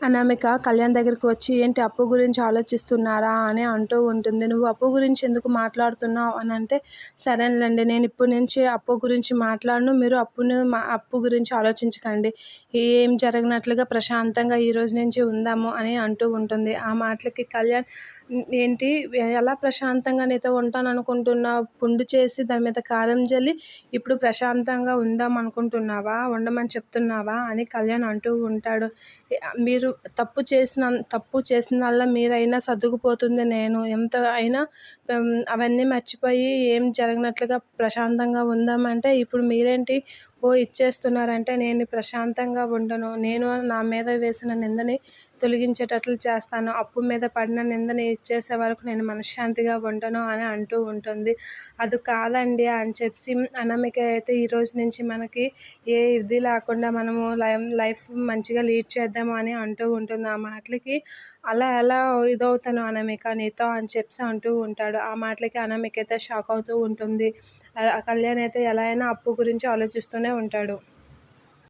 అనామిక కళ్యాణ్ దగ్గరికి వచ్చి ఏంటి అప్పు గురించి ఆలోచిస్తున్నారా అని అంటూ ఉంటుంది. నువ్వు అప్పు గురించి ఎందుకు మాట్లాడుతున్నావు అని అంటే, సరేనండి నేను ఇప్పటి నుంచి అప్పు గురించి మాట్లాడను, మీరు అప్పు గురించి ఆలోచించకండి, ఏం జరగనట్లుగా ప్రశాంతంగా ఈ రోజు నుంచి ఉందాము అని అంటూ ఉంటుంది. ఆ మాటలకి కళ్యాణ్ ఏంటి ఎలా ప్రశాంతంగా నీతో ఉంటాను అనుకుంటున్నావు, పుండు చేసి దాని మీద కారం జల్లి ఇప్పుడు ప్రశాంతంగా ఉందాం అనుకుంటున్నావా, ఉండమని చెప్తున్నావా అని కళ్యాణ్ అంటూ ఉంటాడు. మీరు తప్పు చేసినల్లా మీరైనా సర్దుకుపోతుంది, నేను ఎంత అయినా అవన్నీ మర్చిపోయి ఏం జరగనట్లుగా ప్రశాంతంగా ఉందామంటే ఇప్పుడు మీరేంటి ఇచ్చేస్తున్నారంటే నేను ప్రశాంతంగా ఉండను, నేను నా మీద వేసిన నిందని తొలగించేటట్లు చేస్తాను, అప్పు మీద పడిన నిందని ఇచ్చేసే వరకు నేను మనశ్శాంతిగా ఉండను అని అంటూ ఉంటుంది. అది కాదండి అని చెప్పి అనామిక అయితే ఈరోజు నుంచి మనకి ఏ ఇది లేకుండా మనము లైఫ్ మంచిగా లీడ్ చేద్దాము అని అంటూ ఉంటుంది. ఆ మాటలకి అలా ఎలా ఇదవుతాను అనామిక నీతో అని చెప్పి అంటూ ఉంటాడు. ఆ మాటలకి అనామిక అయితే షాక్ అవుతూ ఉంటుంది. కళ్యాణ్ అయితే ఎలా అయినా అప్పు గురించి ఆలోచిస్తూనే ఉంటాడు.